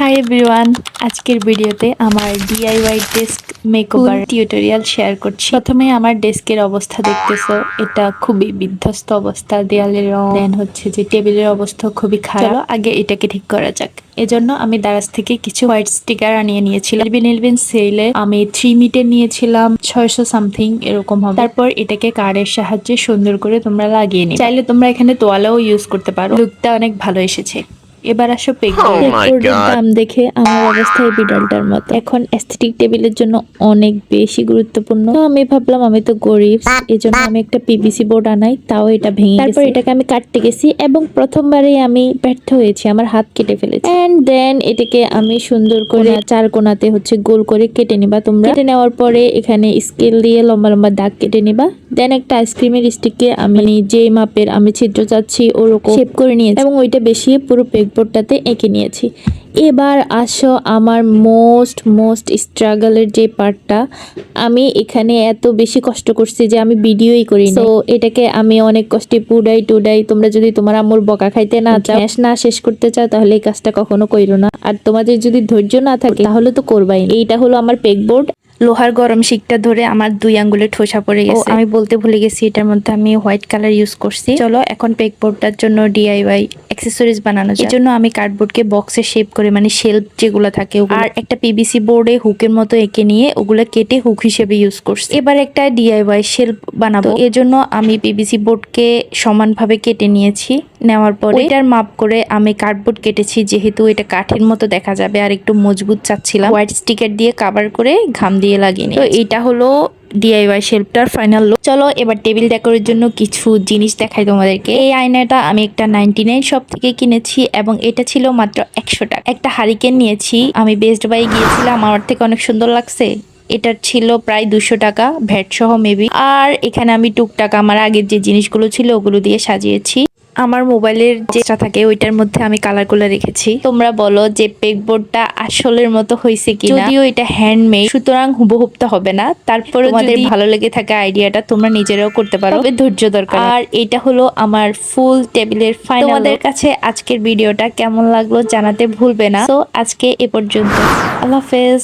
Hi everyone, আজকের ভিডিওতে আমার DIY desk makeover tutorial share করছি। প্রথমে আমার ডেস্কের অবস্থা দেখতেছো, এটা খুবই বিধ্বস্ত অবস্থা। দেয়ালের রং, দেন হচ্ছে যে টেবিলের অবস্থা খুবই খারাপ। চলো আগে এটাকে ঠিক করা যাক। এজন্য আমি দারাজ থেকে কিছু হোয়াইট স্টিকার আনিয়ে নিয়েছিলাম। ইলেভেন সেলে আমি 3 মিটার নিয়েছিলাম, 600 সামথিং এরকম হবে। তারপর এটাকে কার্ডের সাহায্যে সুন্দর করে তোমরা লাগিয়ে নিবে। চাইলে তোমরা এখানে তোয়ালাও ইউজ করতে পারো। লুকটা অনেক ভালো এসেছে। এবার আসো পেগবোর্ডের দাম দেখে আমার অবস্থায় বিড়ালটার মতো। এখন এস্থেটিক টেবিলের জন্য অনেক বেশি গুরুত্বপূর্ণ। তো আমি ভাবলাম আমি তো গরিব, এজন্য আমি একটা পিভিসি বোর্ড আনাই, তাও এটা ভেঙে গেছে। তারপর এটাকে আমি কাটতে গেছি এবং প্রথমবারেই আমি ব্যর্থ হয়েছি, আমার হাত কেটে ফেলেছি। এন্ড দেন এটাকে আমি সুন্দর করে চার কোণাতে হচ্ছে গোল করে কেটে নিবা। তোমরা কেটে নেওয়ার পরে এখানে স্কেল দিয়ে লম্বা লম্বা দাগ কেটে নিবা। দেন একটা আইসক্রিমের স্টিককে আমি যে মাপের আমি ছিদ্র চাচ্ছি ওরকম শেপ করে নিয়েছি এবং ওইটা বেশি পুরো পেগবোর্ডটাতে এঁকে নিয়েছি। এবার আসো আমার মোস্ট স্ট্রাগলের যে পার্টটা। আমি এখানে এত বেশি কষ্ট করছি যে আমি ভিডিওই করি না। তো এটাকে আমি অনেক কষ্টে টুডাই তোমরা যদি তোমার আম্মুর বকা খাইতে না চাও, না শেষ করতে চাও, তাহলে এই কাজটা কখনো কইরো না। আর তোমাদের যদি ধৈর্য না থাকে তাহলে তো করবাই না। এইটা হলো আমার পেগবোর্ড। লোহার গরম শিকটা ধরে আমার 2 আঙ্গুলে ঠোসা পড়ে গেছে। আমি বলতে ভুলে গেছি, এটার মধ্যে আমি হোয়াইট কালার ইউজ করছি। চলো এখন পেগবোর্ডটার জন্য ডিআইওয়াই অ্যাক্সেসরিজ বানানো যায়। এজন্য আমি কার্ডবোর্ডকে বক্সে শেপ করে, মানে শেলফ যেগুলো থাকে আর একটা পিভিসি বোর্ডে হুকের মতো এঁকে নিয়ে ওগুলো কেটে হুক হিসেবে ইউজ করছি। এবার একটা ডিআইওয়াই শেলফ বানাবো। এজন্য আমি পিভিসি বোর্ডকে সমানভাবে কেটে নিয়েছি। নেওয়ার পরে এটার মাপ করে আমি কার্ডবোর্ড কেটেছি, যেহেতু এটা কাঠের মতো দেখা যাবে আর একটু মজবুত চাচ্ছিলাম। হোয়াইট স্টিকার দিয়ে কভার করে ঘাম দিয়ে লাগিয়ে নিই। তো এইটা হলো ডিআইওয়াই শেলফটার ফাইনাল লুক। চলো এবার টেবিল ডেকোরের জন্য কিছু জিনিস দেখাই তোমাদেরকে। এই আয়নাটা আমি একটা 99 শপ থেকে কিনেছি এবং এটা ছিল মাত্র 100 টাকা। একটা হারিকেন নিয়েছি, আমি বেস্ট বাই গিয়েছিলাম, আমার থেকে অনেক সুন্দর লাগছে। এটার ছিল প্রায় 200 টাকা ভ্যাট সহ মেবি। আর এখানে আমি টুকটাক আমার আগের যে জিনিসগুলো ছিল ওগুলো দিয়ে সাজিয়েছি। আমার মোবাইলের যেটা থাকে ওইটার মধ্যে আমি কালার করে রেখেছি। তোমরা বলো যে পেগবোর্ডটা আসলের মতো হয়েছে কিনা। যদিও এটা হ্যান্ডমেড, সুতরাং হুবহুব তো হবে না। তারপরে তোমাদের ভালো লেগে থাকে আইডিয়াটা, তোমরা নিজেরাও করতে পারো, তবে ধৈর্য দরকার। আর এটা হলো আমার ফুল টেবিলের ফাইনাল। তোমাদের কাছে আজকের ভিডিওটা কেমন লাগলো জানাতে ভুলবে না। তো আজকে এ পর্যন্ত, আল্লাহ হাফেজ।